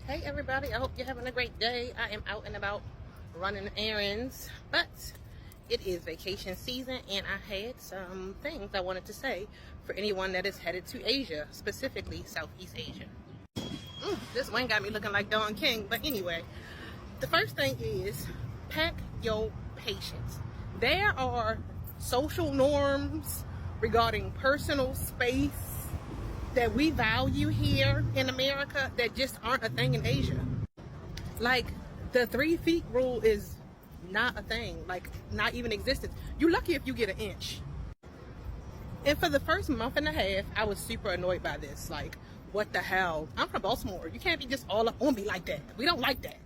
Hey everybody, I hope you're having a great day. I am out and about running errands, but it is vacation season and I had some things I wanted to say for anyone that is headed to Asia, specifically Southeast Asia. This one got me looking like Don King, but anyway, the first thing is pack your patience. There are social norms regarding personal space that we value here in America that just aren't a thing in Asia. Like the 3 feet rule is not a thing, like not even existent. You're lucky if you get an inch. And for the first month and a half, I was super annoyed by this. Like, what the hell? I'm from Baltimore. You can't be just all up on me like that. We don't like that.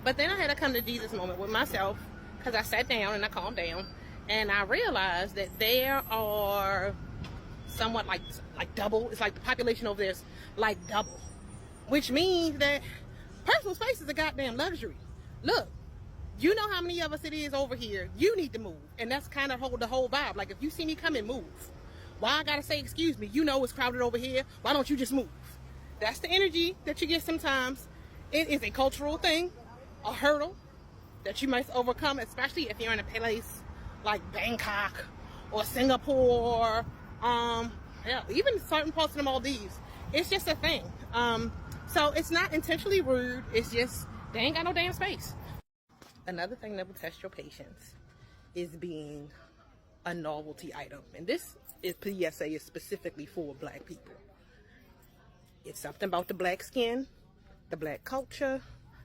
But then I had a come to Jesus moment with myself because I sat down and I calmed down and I realized that there are somewhat like double. It's like the population over there is like double, which means that personal space is a goddamn luxury. Look, you know how many of us it is over here. You need to move, and that's kind of the whole vibe. Like, if you see me come and move, why I gotta say excuse me? You know it's crowded over here. Why don't you just move? That's the energy that you get sometimes. It is a cultural thing, a hurdle that you must overcome, especially if you're in a place like Bangkok or Singapore. Yeah, even certain parts of the Maldives. It's just a thing. So it's not intentionally rude. It's just they ain't got no damn space. Another thing that will test your patience is being a novelty item, and this is PSA is specifically for Black people. It's something about the Black skin, the Black culture,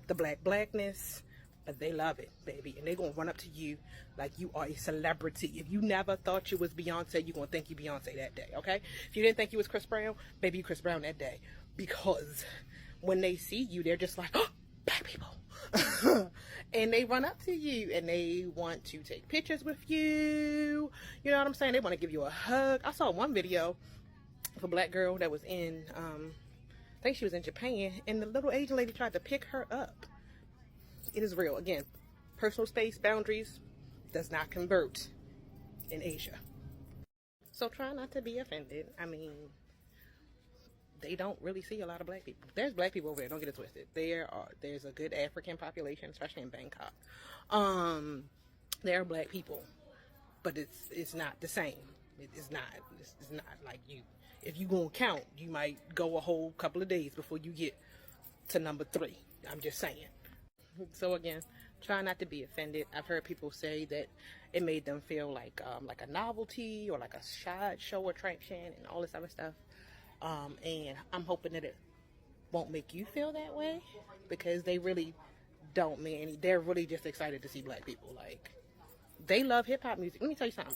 the blackness. But they love it, baby. And they're going to run up to you like you are a celebrity. If you never thought you was Beyonce, you're going to think you Beyonce that day, okay? If you didn't think you was Chris Brown, baby, you Chris Brown that day. Because when they see you, they're just like, oh, Black people. And they run up to you and they want to take pictures with you. You know what I'm saying? They want to give you a hug. I saw one video of a Black girl that was in, I think she was in Japan. And the little Asian lady tried to pick her up. It is real. Again, personal space boundaries does not convert in Asia. So try not to be offended. I mean, they don't really see a lot of Black people. There's Black people over there, don't get it twisted. There's a good African population, especially in Bangkok. There are Black people, but it's not the same. It's not like you. If you gonna count, you might go a whole couple of days before you get to number 3. I'm just saying. So again, try not to be offended. I've heard people say that it made them feel like a novelty or like a show attraction and all this other stuff. And I'm hoping that it won't make you feel that way, because they really don't mean any. They're really just excited to see Black people. Like, they love hip hop music. Let me tell you something.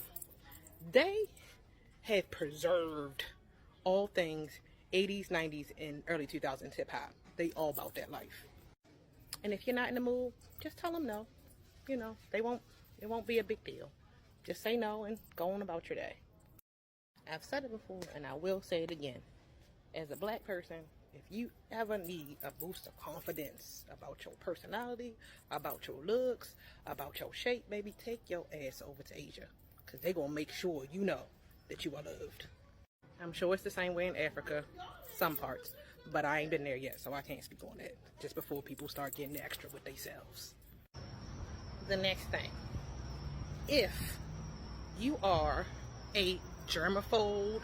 They have preserved all things 80s, 90s, and early 2000s hip hop. They all about that life. And if you're not in the mood, just tell them no. You know, it won't be a big deal. Just say no and go on about your day. I've said it before and I will say it again. As a Black person, if you ever need a boost of confidence about your personality, about your looks, about your shape, baby, take your ass over to Asia. Because they're going to make sure you know that you are loved. I'm sure it's the same way in Africa, some parts. But I ain't been there yet, so I can't speak on that. Just before people start getting extra with themselves. The next thing. If you are a germaphobe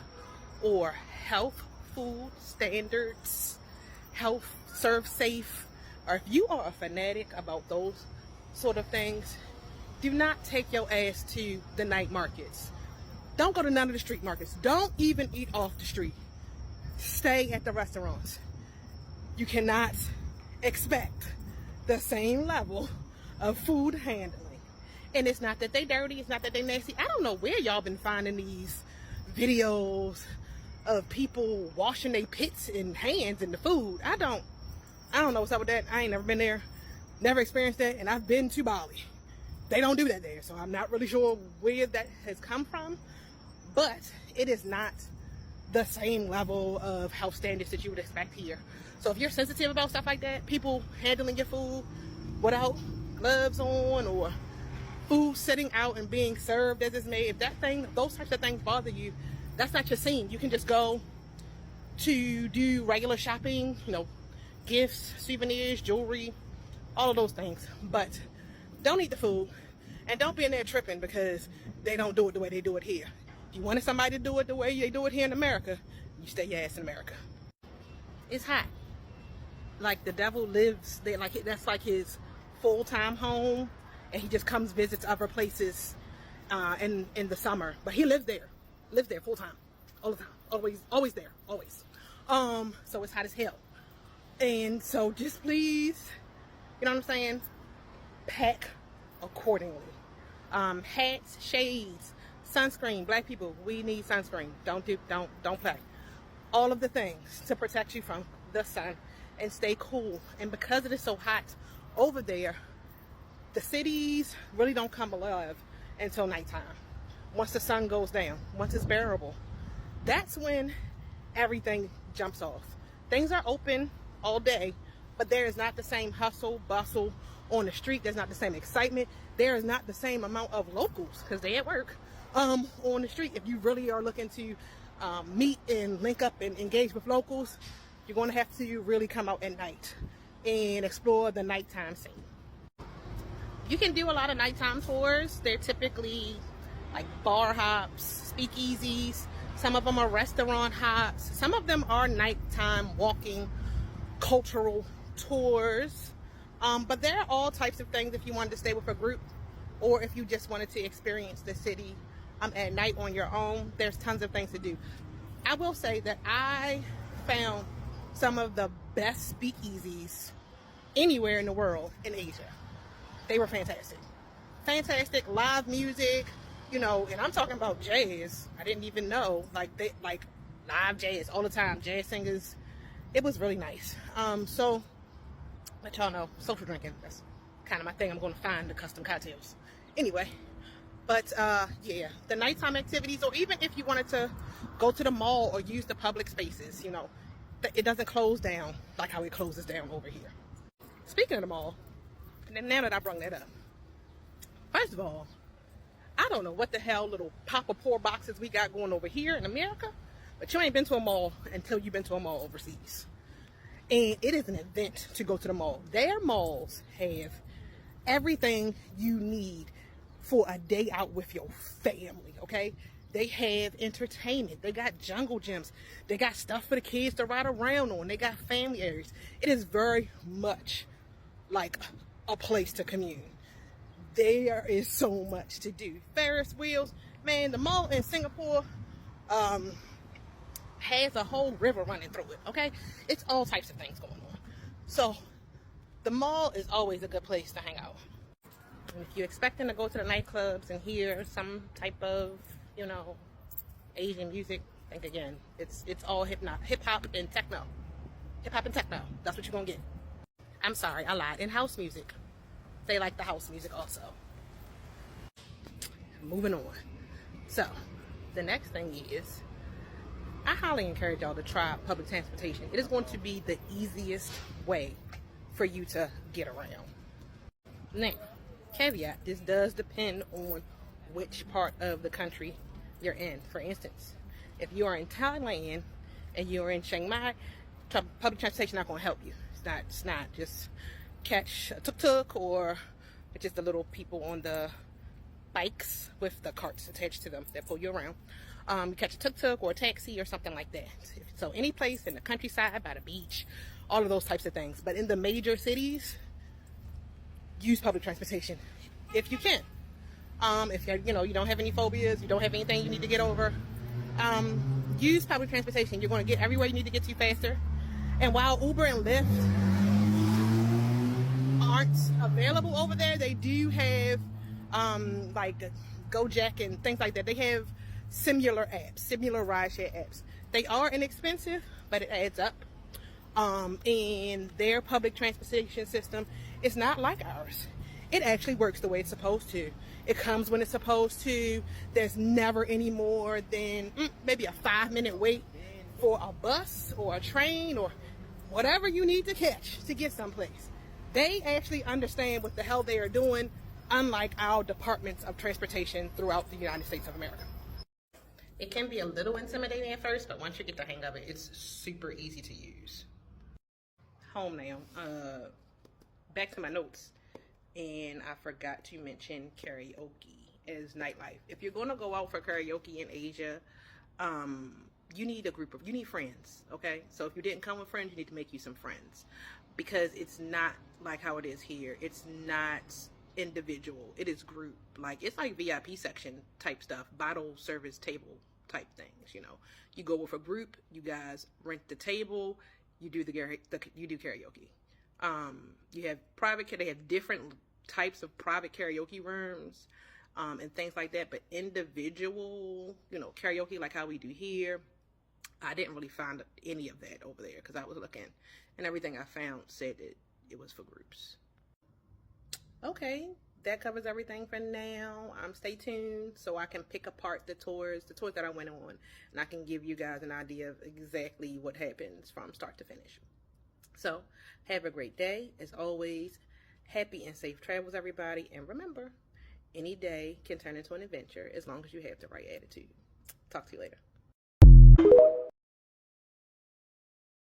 or health food standards, health serve safe, or if you are a fanatic about those sort of things, do not take your ass to the night markets. Don't go to none of the street markets. Don't even eat off the street. Stay at the restaurants. You cannot expect the same level of food handling. And it's not that they dirty, it's not that they nasty. I don't know where y'all been finding these videos of people washing their pits and hands in the food. I don't know what's up with that. I ain't never been there, never experienced that, and I've been to Bali. They don't do that there, so I'm not really sure where that has come from, but it is not the same level of health standards that you would expect here. So if you're sensitive about stuff like that, people handling your food without gloves on, or food sitting out and being served as it's made, if those types of things bother you, that's not your scene. You can just go to do regular shopping, gifts, souvenirs, jewelry, all of those things. But don't eat the food, and don't be in there tripping because they don't do it the way they do it here. If you wanted somebody to do it the way they do it here in America, you stay your ass in America. It's hot. Like, the devil lives there. Like, that's like his full-time home, and he just comes visits other places in the summer. But he lives there full-time, all the time, always there, always. So it's hot as hell. And so just please, you know what I'm saying, pack accordingly. Hats, shades, sunscreen. Black people, we need sunscreen. Don't play. All of the things to protect you from the sun and stay cool. And because it is so hot over there, the cities really don't come alive until nighttime. Once the sun goes down, once it's bearable, that's when everything jumps off. Things are open all day, but there is not the same hustle, bustle on the street. There's not the same excitement. There is not the same amount of locals, because they at work, on the street. If you really are looking to meet and link up and engage with locals, you're going to have to really come out at night and explore the nighttime scene. You can do a lot of nighttime tours. They're typically like bar hops, speakeasies. Some of them are restaurant hops. Some of them are nighttime walking cultural tours. But there are all types of things if you wanted to stay with a group, or if you just wanted to experience the city at night on your own. There's tons of things to do. I will say that I found some of the best speakeasies anywhere in the world in Asia. They were fantastic. Fantastic live music, you know, and I'm talking about jazz. I didn't even know, like live jazz all the time, jazz singers. It was really nice. So let y'all know, social drinking, that's kind of my thing. I'm going to find the custom cocktails. Anyway, but yeah, the nighttime activities, or even if you wanted to go to the mall or use the public spaces, you know, it doesn't close down like how it closes down over here. Speaking of the mall, and now that I brought that up, first of all, I don't know what the hell little pop-a-pour boxes we got going over here in America, but you ain't been to a mall until you've been to a mall overseas. And it is an event to go to the mall. Their malls have everything you need for a day out with your family, okay? They have entertainment. They got jungle gyms. They got stuff for the kids to ride around on. They got family areas. It is very much like a place to commune. There is so much to do. Ferris wheels. Man, the mall in Singapore has a whole river running through it, okay? It's all types of things going on. So the mall is always a good place to hang out. And if you're expecting to go to the nightclubs and hear some type of, you know, Asian music, think again. It's all hip-hop and techno. Hip-hop and techno. That's what you're gonna get. I'm sorry, I lied. And house music. They like the house music also. Moving on. So, the next thing is, I highly encourage y'all to try public transportation. It is going to be the easiest way for you to get around. Now, caveat, this does depend on which part of the country you're in. For instance, if you are in Thailand and you're in Chiang Mai, public transportation not going to help you. It's not. Just catch a tuk-tuk, or just the little people on the bikes with the carts attached to them that pull you around. You catch a tuk-tuk or a taxi or something like that. So any place in the countryside, by the beach, all of those types of things. But in the major cities, use public transportation if you can. If you don't have any phobias, you don't have anything you need to get over, use public transportation. You're going to get everywhere you need to get to faster. And while Uber and Lyft aren't available over there, they do have like Gojek and things like that. They have similar rideshare apps. They are inexpensive, but it adds up. And their public transportation system is not like ours. It actually works the way it's supposed to. It comes when it's supposed to. There's never any more than maybe a 5-minute wait for a bus or a train or whatever you need to catch to get someplace. They actually understand what the hell they are doing, unlike our departments of transportation throughout the United States of America. It can be a little intimidating at first, but once you get the hang of it, it's super easy to use. home now. Back to my notes. And I forgot to mention karaoke as nightlife. If you're going to go out for karaoke in Asia, you need you need friends, okay? So if you didn't come with friends, you need to make you some friends, because it's not like how it is here. It's not individual. It is group. Like, it's like VIP section type stuff, bottle service table type things, you know. You go with a group, you guys rent the table, you do you do karaoke. You have they have different types of private karaoke rooms, and things like that. But individual, you know, karaoke like how we do here, I didn't really find any of that over there, because I was looking, and everything I found said that it was for groups. Okay, that covers everything for now. Stay tuned so I can pick apart the tours that I went on, and I can give you guys an idea of exactly what happens from start to finish. So, have a great day. As always, happy and safe travels, everybody. And remember, any day can turn into an adventure as long as you have the right attitude. Talk to you later.